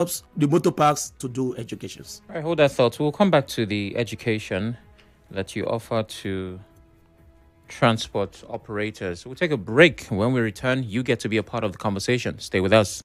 helps the motor parks to do educations. All right, hold that thought. We'll come back to the education that you offer to transport operators. We'll take a break. When we return, you get to be a part of the conversation. Stay with us.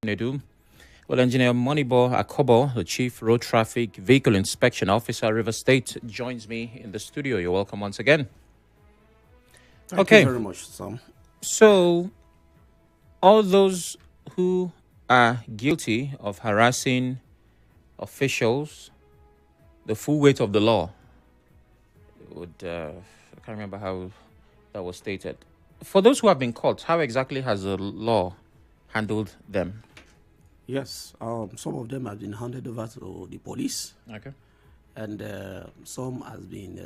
Chinedu. Well, Engineer Monibo Akobo, the Chief Road Traffic Vehicle Inspection Officer, River State, joins me in the studio. You're welcome once again. Thank you very much, Sam. So, all those who are guilty of harassing officials, the full weight of the law would, I can't remember how that was stated. For those who have been caught, how exactly has the law handled them? Yes, some of them have been handed over to the police. Okay. And some has been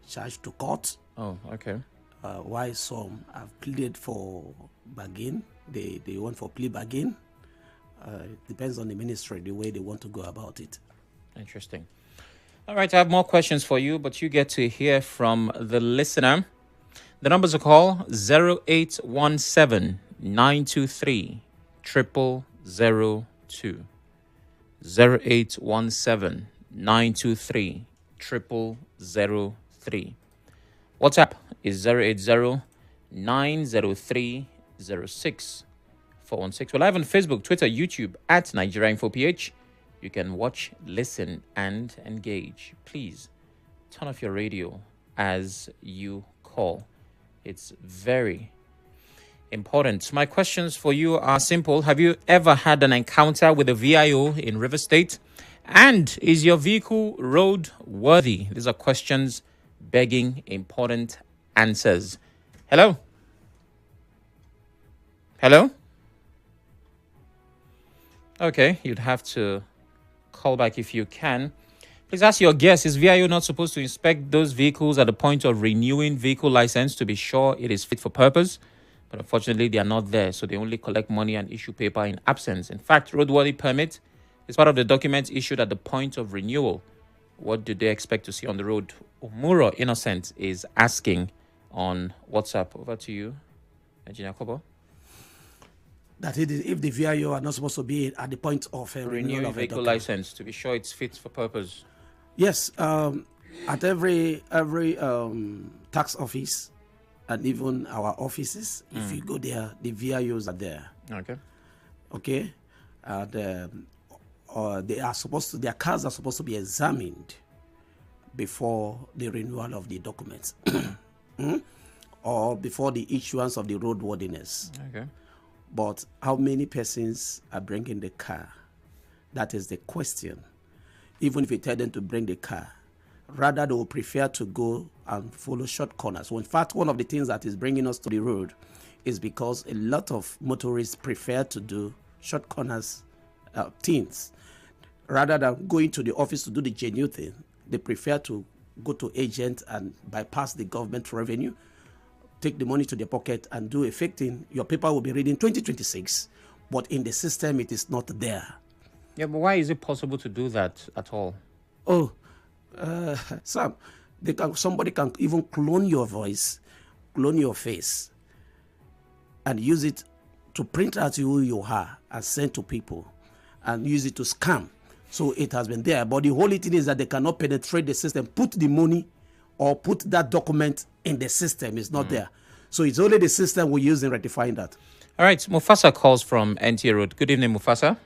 charged to court. Oh, okay. While some have pleaded for bargain. They want for plea bargain. Depends on the ministry, the way they want to go about it. Interesting. All right, I have more questions for you, but you get to hear from the listener. The numbers to call 0817 923 0002. 0817 923 0003. WhatsApp is 080 903 0416. We're live on Facebook, Twitter, YouTube at Nigeria Info PH. You can watch, listen, and engage. Please turn off your radio as you call. It's very important. My questions for you are simple. Have you ever had an encounter with a VIO in River State? And is your vehicle road worthy? These are questions begging important answers. Hello? Hello? Okay, you'd have to call back if you can. Please ask your guest, is VIO not supposed to inspect those vehicles at the point of renewing vehicle license to be sure it is fit for purpose? But unfortunately, they are not there, so they only collect money and issue paper in absence. In fact, roadworthy permit is part of the documents issued at the point of renewal. What do they expect to see on the road? Umuro Innocent is asking on WhatsApp. Over to you, Engineer Akobo. That if the VIO are not supposed to be at the point of renewal of vehicle license to be sure it's fit for purpose. Yes, at every tax office and even our offices, if you go there, the VIOs are there. Okay, and they are supposed to. Their cars are supposed to be examined before the renewal of the documents, or before the issuance of the roadworthiness. Okay. But how many persons are bringing the car? That is the question. Even if you tell them to bring the car, rather they will prefer to go and follow short corners. So in fact, one of the things that is bringing us to the road is because a lot of motorists prefer to do short corners things. Rather than going to the office to do the genuine thing, they prefer to go to agent and bypass the government revenue, take the money to their pocket and do a fake thing. Your paper will be ready in 2026, but in the system it is not there. Yeah, but why is it possible to do that at all? Oh, Sam, somebody can even clone your voice, clone your face, and use it to print out who you are and send to people, and use it to scam. So it has been there. But the only thing is that they cannot penetrate the system, put the money or put that document in the system. It's not there. So it's only the system we use in rectifying that. All right, Mufasa calls from NTA Road. Good evening, Mufasa.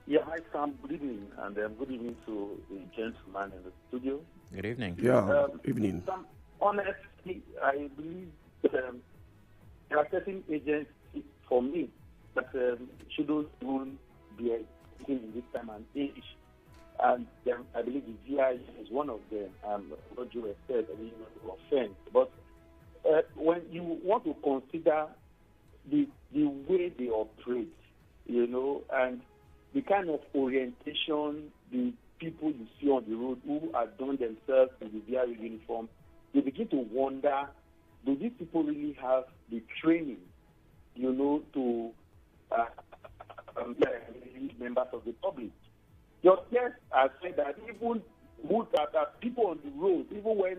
Yeah, hi Sam, good evening, and good evening to the gentleman in the studio. Good evening. Yeah, evening. Sam, honestly, I believe there are certain agencies for me that shouldn't even be in this time and age. And I believe the VI is one of them. What you have said, I mean, not to offend. But when you want to consider the way they operate, and the kind of orientation the people you see on the road who adorn themselves in the VI uniform, you begin to wonder, do these people really have the training, to members of the public? Your guest has said that even people on the road, even when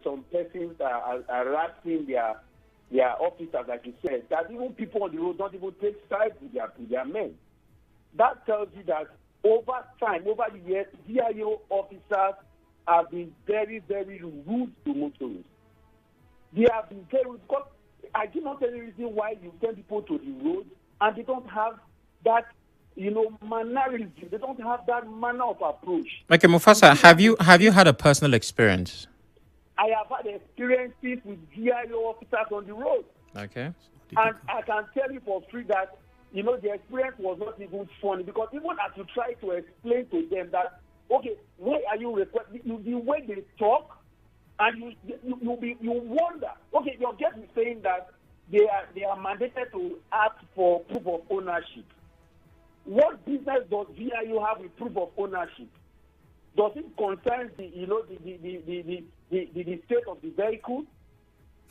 some persons are harassing their officers, like you said, that even people on the road don't even take sides with their men. That tells you that over time, over the years, VIO officers have been very, very rude to motorists. They have been very rude because I do not see any reason why you send people to the road and they don't have that, mannerism. They don't have that manner of approach. Okay, Mufasa, have you had a personal experience? I have had experiences with VIO officers on the road. Okay. And I can tell you for free that, the experience was not even funny, because even as you try to explain to them that, okay, why are you requesting, the way they talk, and you wonder, okay, your guest is saying that they are mandated to ask for proof of ownership. What business does VIO have with proof of ownership? Does it concern the state of the vehicle?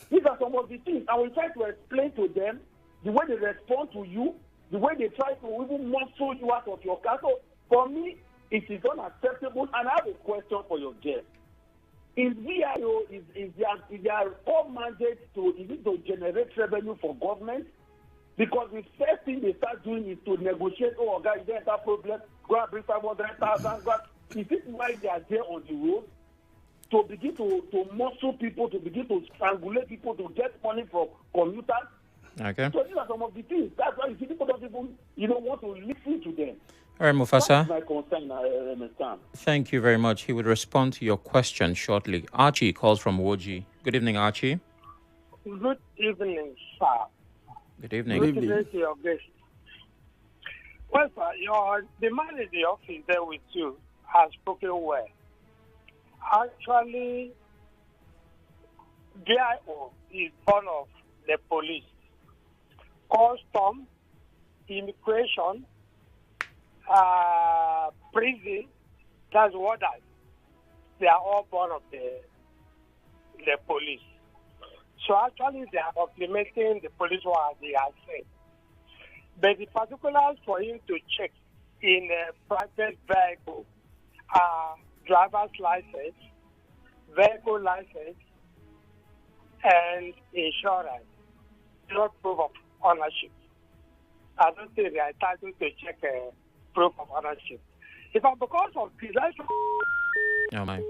These are some of the things. I will try to explain to them the way they respond to you, the way they try to even muscle you out of your car. So for me, it is unacceptable. And I have a question for your guest. Is VIO, is their core mandate to generate revenue for government? Because the first thing they start doing is to negotiate, guys, there's a problem, go and bring 500,000. Is it why they are there on the road? To begin to muscle people, to begin to strangulate people, to get money from commuters? Okay. So these are some of the things. That's why you see people don't even, want to listen to them. All right, Mufasa. That's my concern, I understand. Thank you very much. He will respond to your question shortly. Archie calls from Woji. Good evening, Archie. Good evening, sir. Good evening. Good evening to your guest. Well, sir, the man in the office there with you has spoken well. Actually, VIO is one of the police. Custom, immigration, prison, that's what they are all part of the police. So actually they are implementing the police what they are saying. But the particulars for him to check in a private vehicle are driver's license, vehicle license, and insurance, not proof of ownership. I don't think they are entitled to check proof of ownership. If I'm because of this, oh my.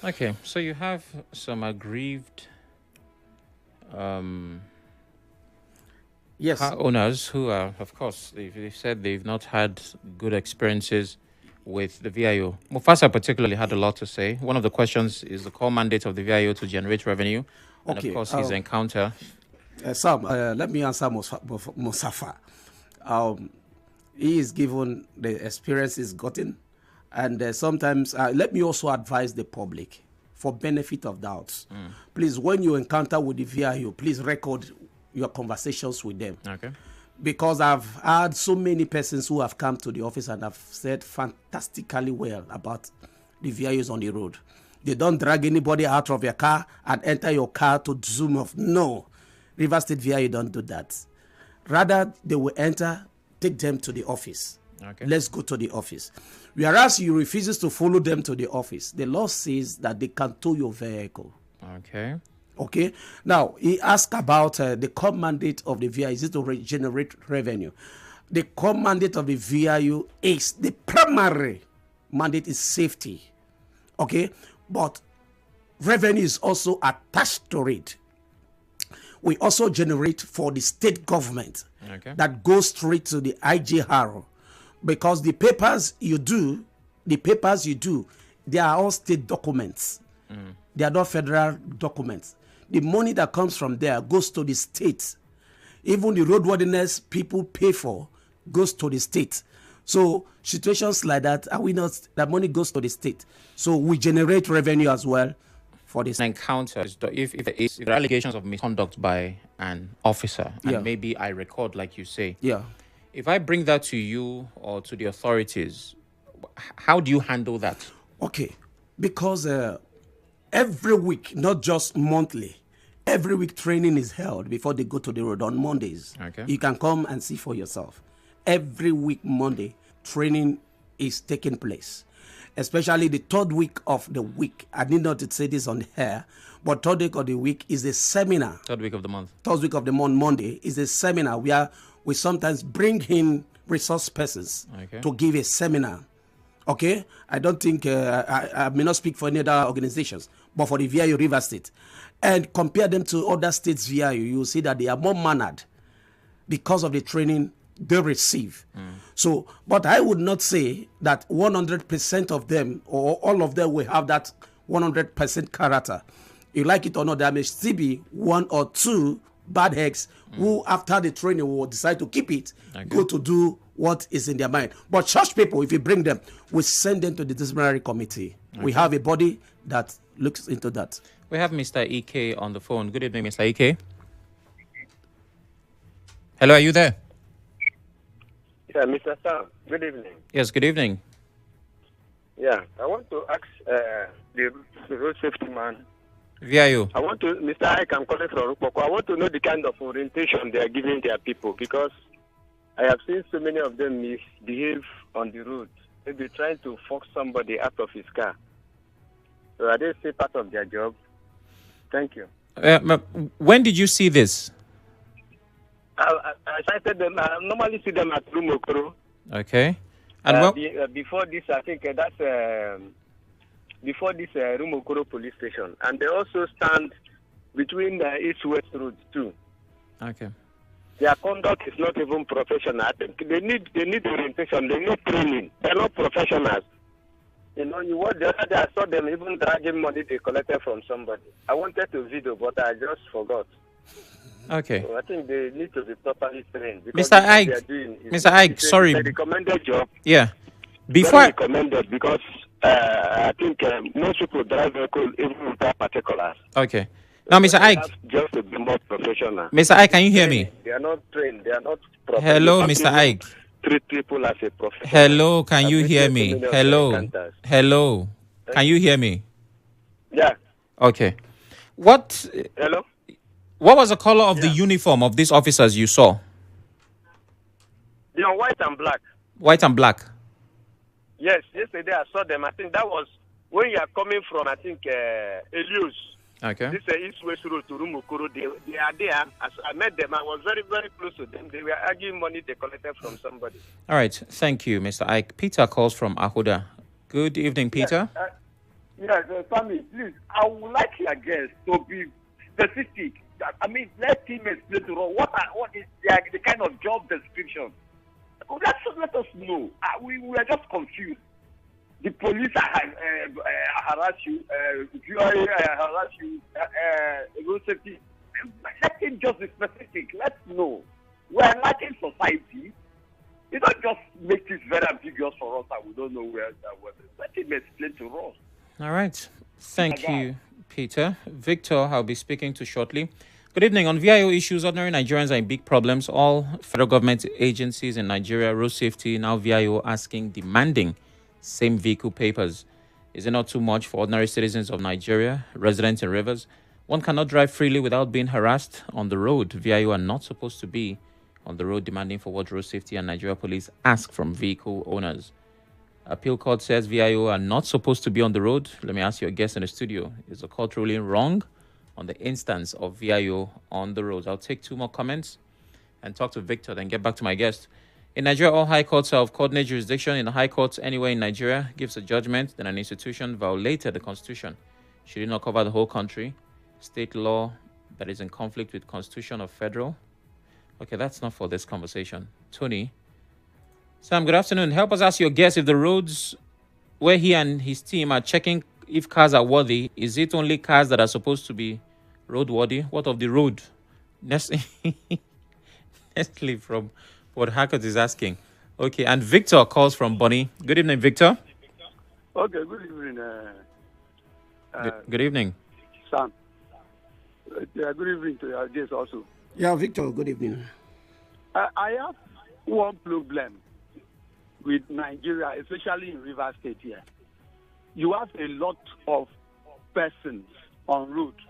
Okay, so you have some aggrieved Yes. car owners who are, of course, they've said they've not had good experiences with the VIO. Mufasa particularly had a lot to say. One of the questions is the core mandate of the VIO to generate revenue, and Okay, of course his encounter. Sam, let me answer Musafa. He is given the experience he's gotten, and sometimes let me also advise the public for benefit of doubts. Please, when you encounter with the VIO, please record your conversations with them. Okay. Because I've had so many persons who have come to the office and have said fantastically well about the VIOs on the road. They don't drag anybody out of your car and enter your car to zoom off. No, River State VIO don't do that. Rather, they will enter, take them to the office. Okay. Let's go to the office. Whereas you refuses to follow them to the office, the law says that they can tow your vehicle. Okay. Okay. Now, he asked about the core mandate of the VIO. Is it to generate revenue? The core mandate of the VIO is the primary mandate is safety. Okay. But revenue is also attached to it. We also generate for the state government. Okay. That goes straight to the IGR. Because the papers you do, they are all state documents. They are not federal documents. The money that comes from there goes to the state. Even the roadworthiness people pay for goes to the state. So situations like that, are we not, that money goes to the state. So we generate revenue as well for this. Encounter, if there are allegations of misconduct by an officer, and Yeah. maybe I record, like you say. Yeah. If I bring that to you or to the authorities, how do you handle that? Okay. Because every week, not just monthly, every week training is held before they go to the road on Mondays. Okay. You can come and see for yourself. Every week, Monday, training is taking place. Especially the third week of the week. I need not to say this on air, but third week of the week is a seminar. Third week of the month. Third week of the month, Monday, is a seminar where we sometimes bring in resource persons Okay. to give a seminar. Okay? I don't think, I may not speak for any other organizations, but for the VIO River State. And compare them to other states VIO, you will see that they are more mannered. because of the training they receive. So, but I would not say that 100% of them or all of them will have that 100% character. You like it or not, there may still be one or two bad eggs who, after the training, will decide to keep it, go to do what is in their mind. But church people, if you bring them, we send them to the disciplinary committee. We have a body that looks into that. We have Mr. Ike on the phone. Good evening, Mr. Ike. Hello, are you there? Yeah, Mr. Sam, good evening. Yes, good evening. Yeah, I want to ask the road safety man. VIO. Mr. Ike, I'm calling from Rupoko. I want to know the kind of orientation they are giving their people, because I have seen so many of them misbehave on the road. Maybe trying to force somebody out of his car. So are they still part of their job? Thank you. When did you see this? I cited them. I normally see them at Rumokoro. Okay. And before this, I think that's before this Rumokoro police station. And they also stand between the east-west roads too. Okay. Their conduct is not even professional. I think they need orientation. They need training. They're not professionals. You know, the other day I saw them even dragging money they collected from somebody. I wanted to video, but I just forgot. Okay. So I think they need to be properly trained. Mr. Ike, sorry. It's a recommended job. Yeah. Very recommended, because I think most people drive vehicle even without particulars. Okay. Now, Mr. Ike. Just to be more professional. Mr. Ike, can you hear me? They are not trained. They are not professional. Hello, Mr. Ike. Treat people as a professional. Hello, can you hear me? Hello. Can you hear me? Yeah. Okay. Hello? What was the color of the uniform of these officers you saw? They are white and black. White and black? Yes, yesterday I saw them. I think that was when you are coming from, I think, Elius. Okay. This is East-West Road to Rumokoro. They are there. As I met them, I was very, very close to them. They were arguing money they collected from somebody. All right. Thank you, Mr. Ike. Peter calls from Ahoda. Good evening, Peter. Yes, Sammy, please, I would like your guest to be specific. I mean, let him explain to us what is the kind of job description. Let us know. We are just confused. The police harass you, harass you, road safety. Let him just be specific. Let's know. We are lacking society. You don't just make this very ambiguous for us and we don't know where that was. Let him explain to us. All right. Thank you, Peter. Victor, I'll be speaking to shortly. Good evening. On VIO issues, ordinary Nigerians are in big problems. All federal government agencies in Nigeria, road safety, now VIO demanding same vehicle papers. Is it not too much for ordinary citizens of Nigeria, residents in rivers? One cannot drive freely without being harassed on the road. VIO are not supposed to be on the road demanding for what road safety and Nigeria police ask from vehicle owners. Appeal court says VIO are not supposed to be on the road. Let me ask your guest in the studio. Is the court ruling wrong on the instance of VIO on the roads? I'll take two more comments and talk to Victor, then get back to my guest. In Nigeria, all high courts are of coordinate jurisdiction. In the high courts anywhere in Nigeria gives a judgment, then an institution violated the constitution. Should it not cover the whole country? State law that is in conflict with constitution of federal? Okay, that's not for this conversation. Tony. Sam, good afternoon. Help us ask your guest if the roads where he and his team are checking if cars are worthy, is it only cars that are supposed to be roadworthy? What of the road? Nestle from Port Harcourt is asking. Okay, and Victor calls from Bonnie. Good evening, Victor. Okay, good evening. Good evening. Sam. Good evening to your guest also. Yeah, Victor, good evening. I have one problem with Nigeria, especially in River State here. You have a lot of persons on route.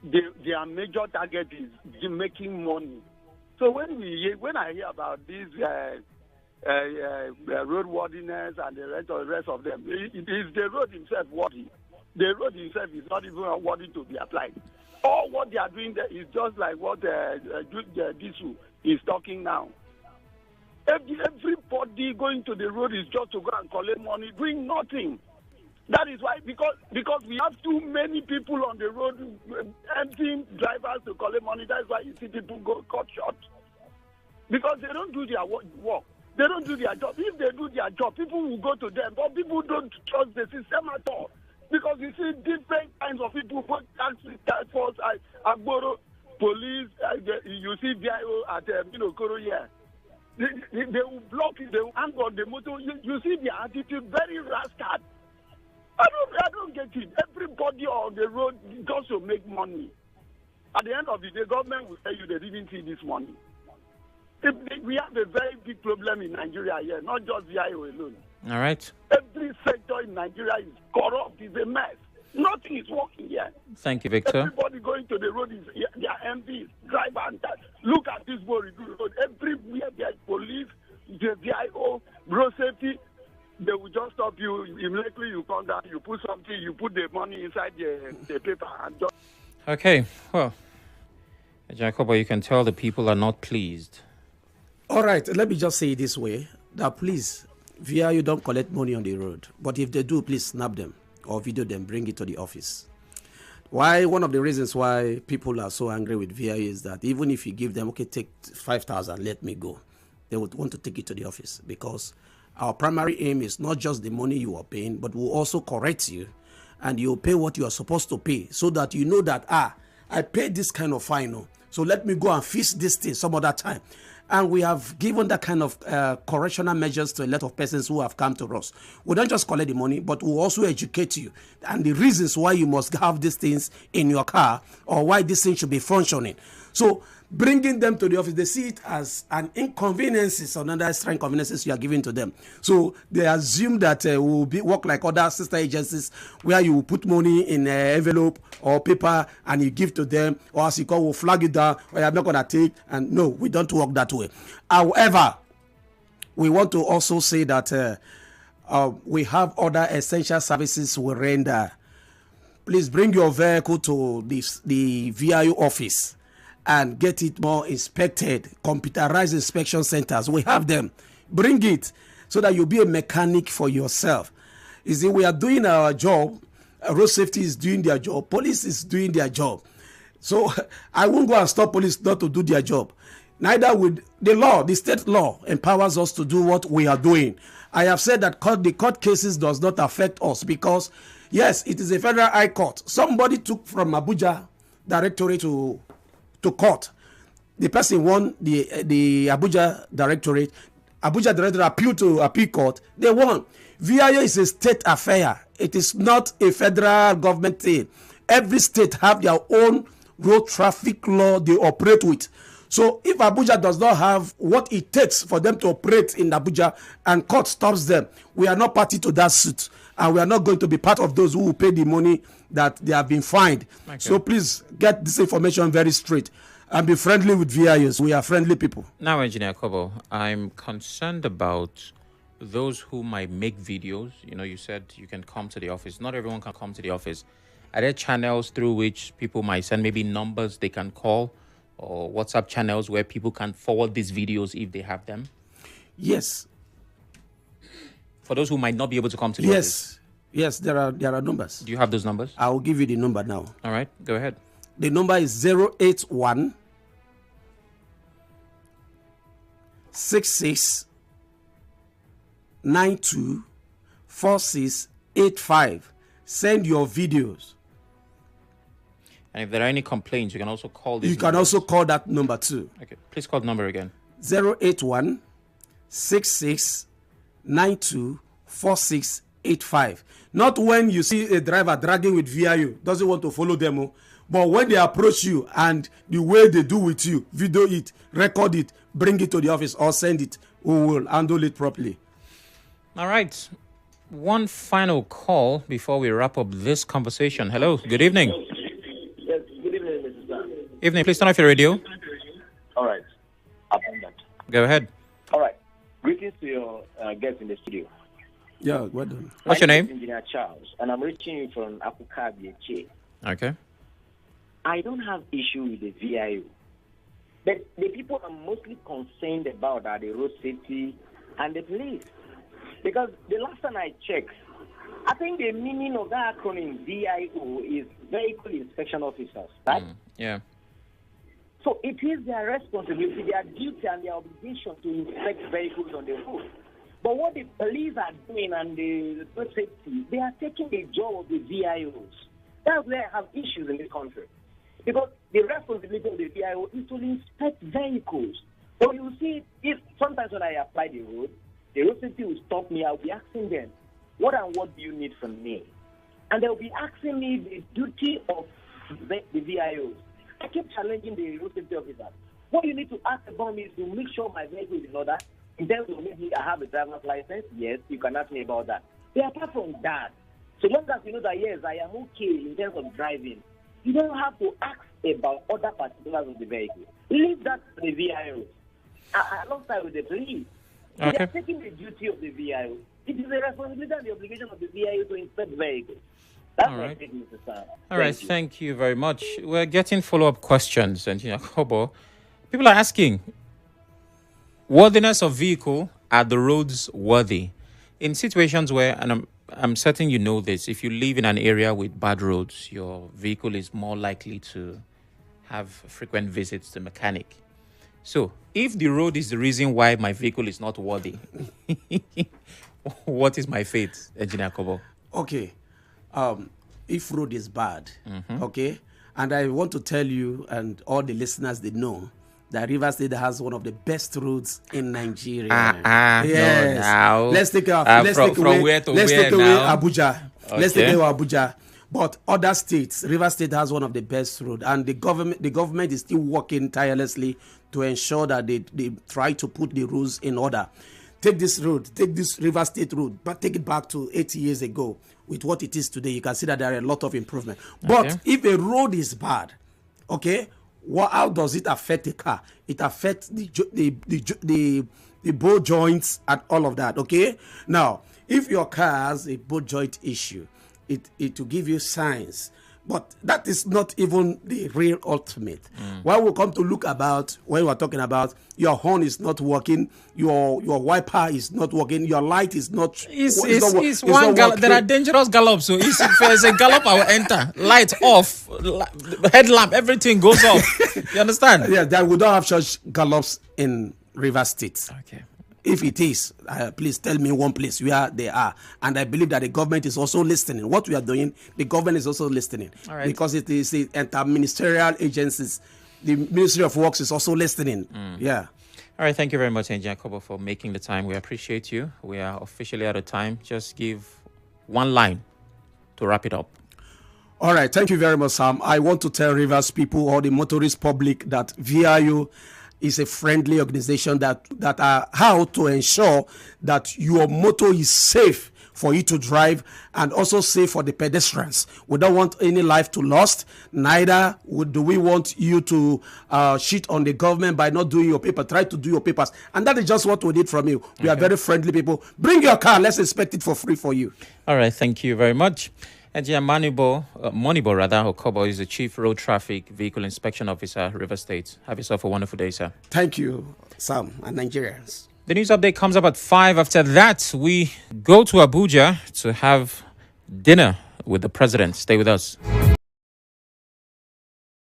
Their major target is making money. So when I hear about this roadworthiness and the rest of them, is the road himself worthy? The road itself is not even worthy to be applied. All what they are doing there is just like what Disu is talking now. Everybody going to the road is just to go and collect money, doing nothing. That is why, because we have too many people on the road, emptying drivers to collect money. That's why you see people go cut short. because they don't do their work. They don't do their job. If they do their job, people will go to them. But people don't trust the system at all. Because you see different kinds of people, both tax force, Akobo, police, you see VIO at Koro here. They will block it, they will hang on the motor. You see their attitude, very rascal. I don't get it. Everybody on the road just to make money. At the end of the day, government will tell you they didn't see this money. We have a very big problem in Nigeria here, not just VIO alone. All right. Every sector in Nigeria is corrupt, is a mess. Nothing is working here. Thank you, Victor. Everybody going to the road is their MPs, driver and that. Look at this road. Everywhere there is police, the VIO, road safety. They will just stop you. Immediately you come down, you put something, you put the money inside the paper and just... Okay, well, Akobo, you can tell the people are not pleased. All right, let me just say it this way, that please, VIO don't collect money on the road. But if they do, please snap them or video them, bring it to the office. One of the reasons why people are so angry with VIO is that even if you give them, okay, take 5,000, let me go, they would want to take it to the office, because our primary aim is not just the money you are paying, but we'll also correct you and you'll pay what you are supposed to pay, so that you know that, I paid this kind of fine, so let me go and fix this thing some other time. And we have given that kind of correctional measures to a lot of persons who have come to us. We don't just collect the money, but we'll also educate you and the reasons why you must have these things in your car, or why this thing should be functioning. So bringing them to the office, they see it as an inconvenience, or another extra inconveniences you are giving to them. So they assume that we'll work like other sister agencies, where you put money in an envelope or paper and you give to them, or as you call, we'll flag it down, or you're not going to take. And no, we don't work that way. However, we want to also say that we have other essential services we render. Please bring your vehicle to the VIO office and get it more inspected. Computerized inspection centers, we have them. Bring it so that you'll be a mechanic for yourself. You see, we are doing our job. Road safety is doing their job. Police is doing their job. So I won't go and stop police not to do their job. Neither would the law. The state law empowers us to do what we are doing. I have said that the court cases does not affect us, because yes, it is a federal high court. Somebody took from Abuja directorate to court. The person won the Abuja directorate. Abuja directorate appealed to appeal court. They won. VIO is a state affair. It is not a federal government thing. Every state have their own road traffic law they operate with. So if Abuja does not have what it takes for them to operate in Abuja and court stops them, we are not party to that suit, and we are not going to be part of those who will pay the money that they have been fined. Okay. So please get this information very straight and be friendly with VIOs. We are friendly people. Now, Engineer Akobo, I'm concerned about those who might make videos. You know, you said you can come to the office. Not everyone can come to the office. Are there channels through which people might send maybe numbers they can call, or WhatsApp channels where people can forward these videos if they have them? Yes. For those who might not be able to come to the office? Yes, there are numbers. Do you have those numbers? I will give you the number now. All right, go ahead. The number is 081 66 92 4685. Send your videos. And if there are any complaints, you can also call this. You can also call that number too. Okay, please call the number again. 081 66 92 4685. Not when you see a driver dragging with VIO, doesn't want to follow them, but when they approach you and the way they do with you, video it, record it, bring it to the office or send it, we will handle it properly. All right. One final call before we wrap up this conversation. Hello, good evening. Yes, good evening, Mr. Sam. Evening, please turn off your radio. All right. I've done that. Go ahead. All right. Greetings to your guests in the studio. Yeah, well done. What's your name? Engineer Charles, and I'm reaching you from Akobo. Okay. I don't have issue with the VIO. But the people I'm mostly concerned about are the road safety and the police. Because the last time I checked, I think the meaning of that acronym VIO is Vehicle Inspection Officers, right? Yeah. So it is their responsibility, their duty, and their obligation to inspect vehicles on the road. But what the police are doing and the road safety, they are taking the job of the VIOs. That's where I have issues in this country. Because the responsibility of the VIO is to inspect vehicles. So you see, if sometimes when I apply the road safety will stop me. I'll be asking them, what and what do you need from me? And they'll be asking me the duty of the VIOs. I keep challenging the road safety officer. What you need to ask about me is to make sure my vehicle is in order. In terms of maybe I have a driver's license, yes, you can ask me about that. But apart from that, so long as you know that, yes, I am okay in terms of driving, you don't have to ask about other particulars of the vehicle. Leave that to the VIO. Alongside with the police. So Okay. they are taking the duty of the VIO. It is the responsibility and the obligation of the VIO to inspect vehicles. That's All my right. statement, Mr. Sam. All right, thank you very much. We're getting follow-up questions, and Akobo, people are asking, worthiness of vehicle, are the roads worthy? In situations where, and I'm certain you know this, if you live in an area with bad roads, your vehicle is more likely to have frequent visits to mechanic. So, if the road is the reason why my vehicle is not worthy, what is my fate, Engineer Akobo? Okay. If road is bad, okay, and I want to tell you and all the listeners they know that Rivers State has one of the best roads in Nigeria. No, now. Let's take away Abuja. Okay. Let's take away Abuja. But other states, Rivers State has one of the best roads, and the government is still working tirelessly to ensure that they try to put the rules in order. Take this road, take this Rivers State road, but take it back to 80 years ago. With what it is today, you can see that there are a lot of improvement. But if a road is bad, okay, how does it affect the car? It affects the ball joints and all of that. Okay. Now, if your car has a ball joint issue, it will give you signs. But that is not even the real ultimate. When we come to look about, when we're talking about your horn is not working, your wiper is not working, your light is not. There are dangerous gallops. So if there's a gallop, I will enter. Light off, headlamp, everything goes off. You understand? Yeah, that we don't have such gallops in Rivers State. Okay. If it is, please tell me one place where they are. And I believe that the government is also listening. What we are doing, the government is also listening. All right. Because it is the interministerial agencies. The Ministry of Works is also listening. Yeah. All right. Thank you very much, Engineer Akobo, for making the time. We appreciate you. We are officially out of time. Just give one line to wrap it up. All right. Thank you very much, Sam. I want to tell Rivers people or the motorist public that VIU is a friendly organization that are how to ensure that your motor is safe for you to drive and also safe for the pedestrians. We don't want any life to lost. Neither do we want you to shit on the government by not doing your paper. Try to do your papers. And that is just what we need from you. We are very friendly people. Bring your car. Let's inspect it for free for you. All right. Thank you very much. Engineer Monibo Akobo is the Chief Road Traffic Vehicle Inspection Officer, River State. Have yourself a wonderful day, sir. Thank you, Sam, and Nigerians. The news update comes up at 5. After that, we go to Abuja to have dinner with the president. Stay with us.